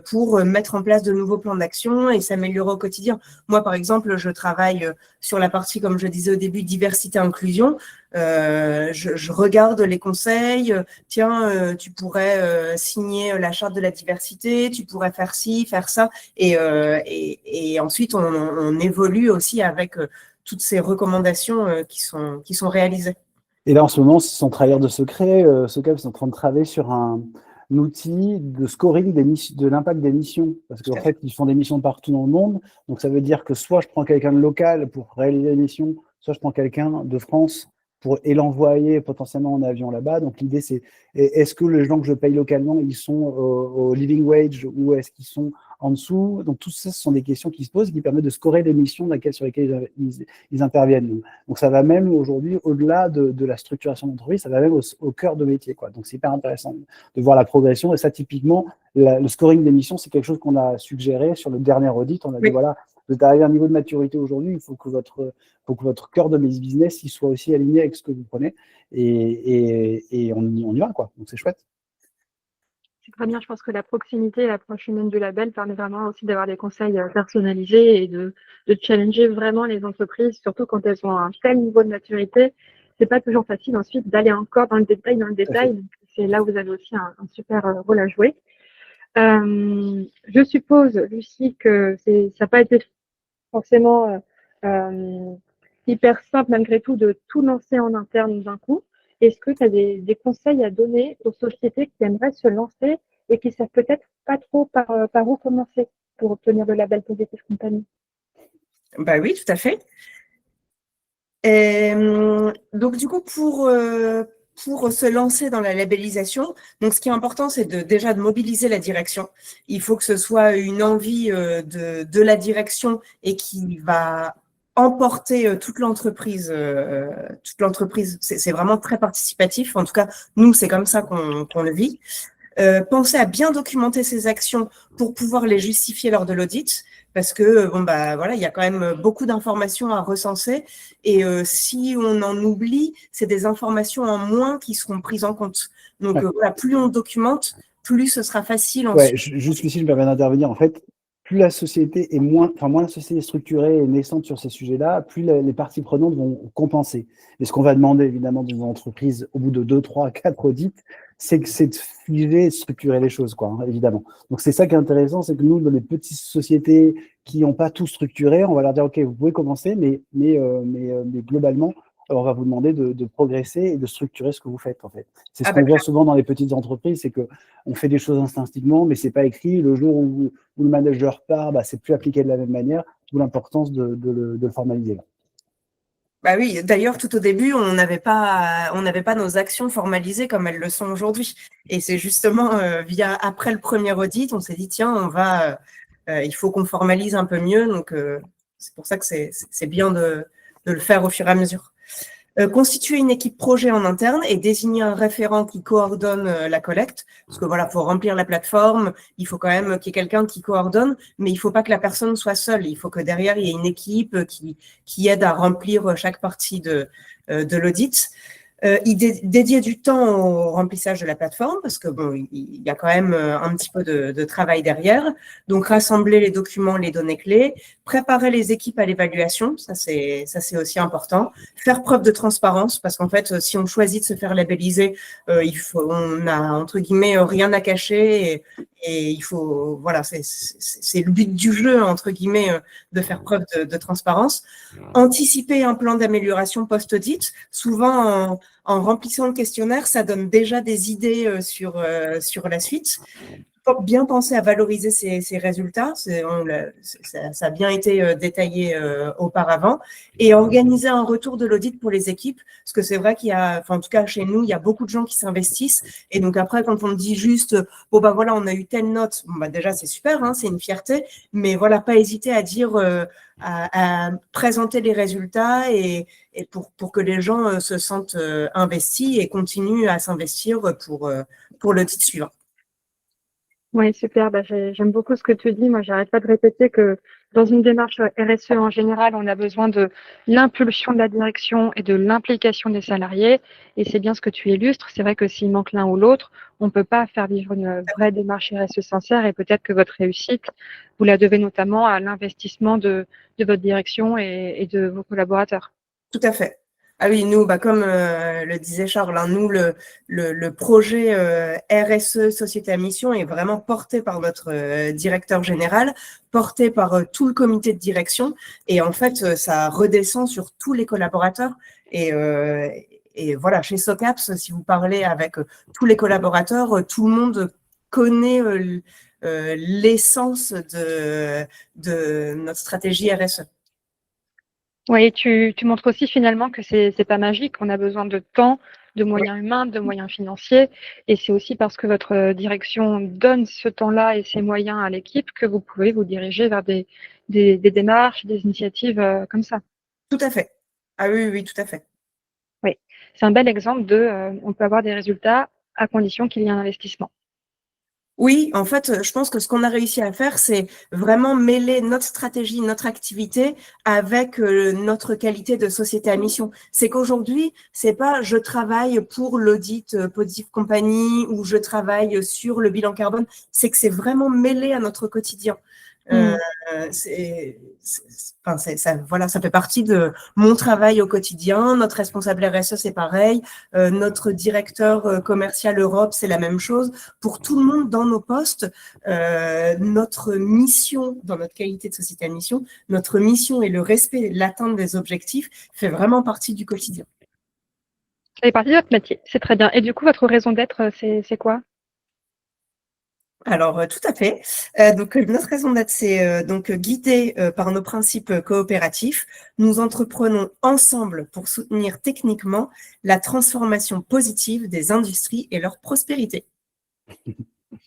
pour mettre en place de nouveaux plans d'action et s'améliorer au quotidien. Moi, par exemple, je travaille sur la partie, comme je disais au début, diversité-inclusion. Je regarde les conseils. Tiens, tu pourrais signer la charte de la diversité, tu pourrais faire ci, faire ça. Et ensuite, on évolue aussi avec toutes ces recommandations qui sont réalisées. Et là, en ce moment, sans trahir de secret, SOCAPS est en train de travailler sur un outil de scoring de l'impact des missions. Parce qu'en fait, ils font des missions partout dans le monde. Donc, ça veut dire que soit je prends quelqu'un de local pour réaliser la mission, soit je prends quelqu'un de France et l'envoyer potentiellement en avion là-bas. Donc, l'idée, c'est est-ce que les gens que je paye localement, ils sont au living wage ou est-ce qu'ils sont en dessous? Donc, tout ça, ce sont des questions qui se posent et qui permettent de scorer des missions sur lesquelles ils interviennent. Donc, ça va même aujourd'hui, au-delà de la structuration d'entreprise, ça va même au cœur de métier, quoi. Donc, c'est hyper intéressant de voir la progression. Et ça, typiquement, le scoring des missions, c'est quelque chose qu'on a suggéré sur le dernier audit. On a dit, voilà, vous êtes arrivé à un niveau de maturité aujourd'hui, il faut que votre cœur de business il soit aussi aligné avec ce que vous prenez et on y va, quoi. Donc c'est chouette. C'est très bien, je pense que la proximité et l'approche humaine du label permet vraiment aussi d'avoir des conseils personnalisés et de challenger vraiment les entreprises, surtout quand elles ont un tel niveau de maturité. C'est pas toujours facile ensuite d'aller encore dans le détail, Tout à fait. Donc, c'est là où vous avez aussi un super rôle à jouer. Je suppose, Lucie, que ça n'a pas été forcément hyper simple malgré tout de tout lancer en interne d'un coup. Est-ce que tu as des conseils à donner aux sociétés qui aimeraient se lancer et qui savent peut-être pas trop par où commencer pour obtenir le label Positive Company? Bah oui, tout à fait. Donc du coup, pour se lancer dans la labellisation, donc ce qui est important, c'est déjà de mobiliser la direction. Il faut que ce soit une envie de la direction et qui va emporter toute l'entreprise. C'est vraiment très participatif. En tout cas, nous, c'est comme ça qu'on le vit. Pensez à bien documenter ces actions pour pouvoir les justifier lors de l'audit, parce que bon bah voilà, il y a quand même beaucoup d'informations à recenser et si on en oublie, c'est des informations en moins qui seront prises en compte. Donc Ouais. voilà, plus on documente, plus ce sera facile Ouais, ensuite. juste ici, je me permets d'intervenir. En fait, plus la société est moins la société est structurée et naissante sur ces sujets-là, plus les parties prenantes vont compenser. Et ce qu'on va demander, évidemment, dans une entreprise, au bout de 2, 3, 4 audits, c'est de figer et de structurer les choses, quoi, hein, évidemment. Donc, c'est ça qui est intéressant, c'est que nous, dans les petites sociétés qui n'ont pas tout structuré, on va leur dire, OK, vous pouvez commencer, mais globalement, on va vous demander de progresser et de structurer ce que vous faites, en fait. C'est ce Ah bah, qu'on voit souvent dans les petites entreprises, c'est que on fait des choses instinctivement, mais c'est pas écrit. Le jour où le manager part, bah, c'est plus appliqué de la même manière, d'où l'importance de le formaliser. bah oui, d'ailleurs, tout au début, on n'avait pas nos actions formalisées comme elles le sont aujourd'hui. Et c'est justement après le premier audit, on s'est dit, tiens, il faut qu'on formalise un peu mieux. Donc, c'est pour ça que c'est bien de le faire au fur et à mesure. Constituer une équipe projet en interne et désigner un référent qui coordonne la collecte. Parce que voilà, faut remplir la plateforme, il faut quand même qu'il y ait quelqu'un qui coordonne, mais il faut pas que la personne soit seule. Il faut que derrière, il y ait une équipe qui aide à remplir chaque partie de l'audit. Dédier du temps au remplissage de la plateforme parce que bon, il y a quand même un petit peu de travail derrière. Donc rassembler les documents, les données clés, préparer les équipes à l'évaluation, ça c'est aussi important. Faire preuve de transparence parce qu'en fait, si on choisit de se faire labelliser, on a entre guillemets rien à cacher et il faut voilà, c'est le but du jeu entre guillemets de faire preuve de transparence. Anticiper un plan d'amélioration post-audit, souvent en remplissant le questionnaire, ça donne déjà des idées sur la suite. Bien penser à valoriser ces résultats, ça a bien été détaillé auparavant, et organiser un retour de l'audit pour les équipes, parce que c'est vrai qu'il y a, enfin en tout cas chez nous, il y a beaucoup de gens qui s'investissent, et donc après quand on dit juste, bon bah voilà, on a eu telle note, bon bah déjà c'est super, hein, c'est une fierté, mais voilà, pas hésiter à dire, à présenter les résultats et pour que les gens se sentent investis et continuent à s'investir pour l'audit suivant. Oui, super. Bah, j'aime beaucoup ce que tu dis. Moi, j'arrête pas de répéter que dans une démarche RSE en général, on a besoin de l'impulsion de la direction et de l'implication des salariés. Et c'est bien ce que tu illustres. C'est vrai que s'il manque l'un ou l'autre, on ne peut pas faire vivre une vraie démarche RSE sincère. Et peut-être que votre réussite, vous la devez notamment à l'investissement de votre direction et de vos collaborateurs. Tout à fait. Ah oui, nous, bah, comme le disait Charles, hein, nous, le projet RSE Société à Mission est vraiment porté par notre directeur général, porté par tout le comité de direction. Et en fait, ça redescend sur tous les collaborateurs. Et voilà, chez SOCAPS, si vous parlez avec tous les collaborateurs, tout le monde connaît l'essence de notre stratégie RSE. Oui, tu montres aussi finalement que c'est pas magique. On a besoin de temps, de moyens humains, de moyens financiers. Et c'est aussi parce que votre direction donne ce temps-là et ces moyens à l'équipe que vous pouvez vous diriger vers des démarches, des initiatives comme ça. Tout à fait. Ah oui, oui, tout à fait. Oui, c'est un bel exemple de on peut avoir des résultats à condition qu'il y ait un investissement. Oui, en fait, je pense que ce qu'on a réussi à faire, c'est vraiment mêler notre stratégie, notre activité avec notre qualité de société à mission. C'est qu'aujourd'hui, c'est pas je travaille pour l'audit Positive Company ou je travaille sur le bilan carbone, c'est que c'est vraiment mêlé à notre quotidien. Mm. Enfin, voilà, ça fait partie de mon travail au quotidien. Notre responsable RSE, c'est pareil. Notre directeur commercial Europe, c'est la même chose. Pour tout le monde dans nos postes, notre mission, dans notre qualité de société à mission, notre mission et le respect, l'atteinte des objectifs fait vraiment partie du quotidien. Ça fait partie de votre métier, c'est très bien. Et du coup, votre raison d'être, c'est quoi? Alors, tout à fait. Donc, notre raison d'être, c'est donc guidé par nos principes coopératifs. Nous entreprenons ensemble pour soutenir techniquement la transformation positive des industries et leur prospérité.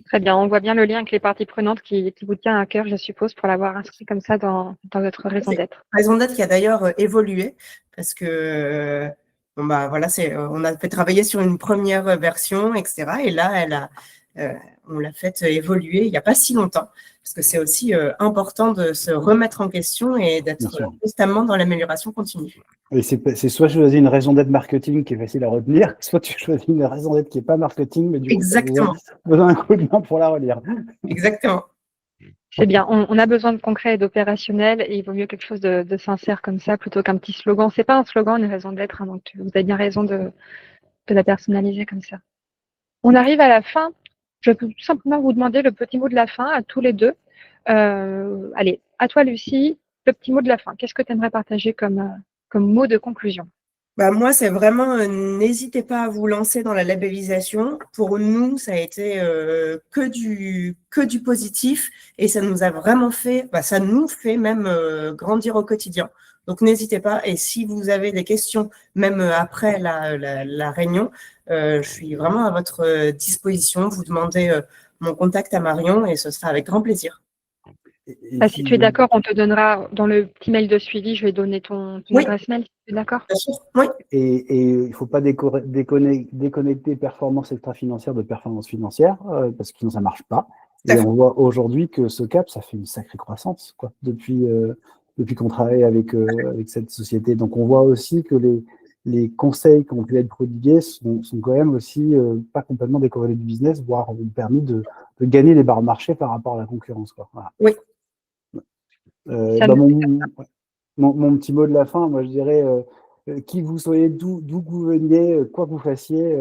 Très bien, on voit bien le lien avec les parties prenantes qui vous tient à cœur, je suppose, pour l'avoir inscrit comme ça dans votre raison C'est d'être. une raison d'être qui a d'ailleurs évolué parce que bon, bah, voilà, on a fait travailler sur une première version, etc. Et là, on l'a fait évoluer il n'y a pas si longtemps parce que c'est aussi important de se remettre en question et d'être constamment dans l'amélioration continue. Et c'est soit tu choisis une raison d'être marketing qui est facile à retenir, soit tu choisis une raison d'être qui n'est pas marketing, mais du coup, tu as besoin d'un coup de main pour la relire. Exactement. C'est bien, on a besoin de concret et d'opérationnel, et il vaut mieux quelque chose de sincère comme ça plutôt qu'un petit slogan. C'est pas un slogan, une raison d'être, hein, donc vous avez bien raison de la personnaliser comme ça. On arrive à la fin. Je peux tout simplement vous demander le petit mot de la fin à tous les deux. Allez, à toi Lucie, le petit mot de la fin. Qu'est-ce que tu aimerais partager comme mot de conclusion? Bah, moi, c'est vraiment, n'hésitez pas à vous lancer dans la labellisation. Pour nous, ça a été que du positif et ça nous a vraiment fait, ça nous fait même grandir au quotidien. Donc, n'hésitez pas. Et si vous avez des questions, même après la réunion, je suis vraiment à votre disposition. Vous demandez mon contact à Marion et ce sera avec grand plaisir. Si tu es d'accord, on te donnera dans le petit mail de suivi, je vais donner ton adresse mail, si tu es d'accord? Bien sûr, oui. Et il ne faut pas déconnecter performance extra-financière de performance financière, parce que sinon ça ne marche pas. Et on voit aujourd'hui que ce cap, ça fait une sacrée croissance quoi, depuis qu'on travaille avec cette société. Donc on voit aussi que les conseils qui ont pu être prodigués sont quand même aussi pas complètement décorrélés du business, voire ont permis de gagner des barres de marché par rapport à la concurrence. Quoi. Voilà. Oui. Mon petit mot de la fin, moi je dirais, qui vous soyez, d'où que vous veniez, quoi que vous fassiez,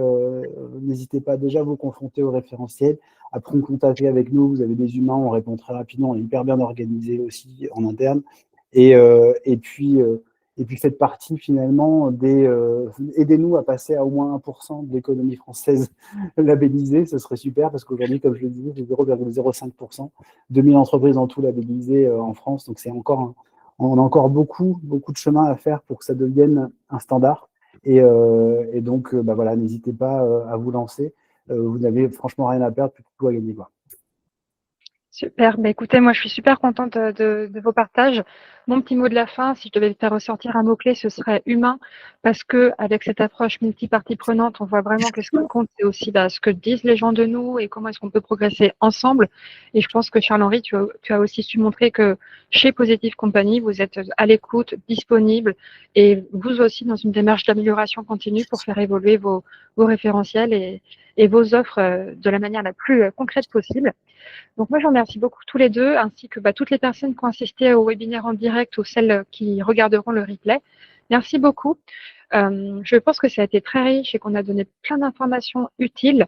n'hésitez pas déjà à vous confronter au référentiel, à prendre contact avec nous, vous avez des humains, on répond très rapidement, on est hyper bien organisé aussi en interne, et puis faites partie finalement aidez-nous à passer à au moins 1% de l'économie française labellisée, ce serait super, parce qu'aujourd'hui, comme je le disais, c'est 0,05%, 2000 entreprises en tout labellisées en France, donc c'est on a encore beaucoup de chemin à faire pour que ça devienne un standard. Et donc, voilà, n'hésitez pas à vous lancer. Vous n'avez franchement rien à perdre, plus tout à gagner. Quoi. Super. Écoutez, moi, je suis super contente de vos partages. Mon petit mot de la fin, si je devais faire ressortir un mot-clé, ce serait humain, parce que avec cette approche multi-parties prenantes, on voit vraiment que ce qui compte, c'est aussi ce que disent les gens de nous et comment est-ce qu'on peut progresser ensemble. Et je pense que Charles-Henri, tu as aussi su montrer que chez Positive Company, vous êtes à l'écoute, disponible, et vous aussi dans une démarche d'amélioration continue pour faire évoluer vos référentiels et vos offres de la manière la plus concrète possible. Donc moi, je remercie beaucoup tous les deux, ainsi que toutes les personnes qui ont assisté au webinaire en direct ou celles qui regarderont le replay. Merci beaucoup. Je pense que ça a été très riche et qu'on a donné plein d'informations utiles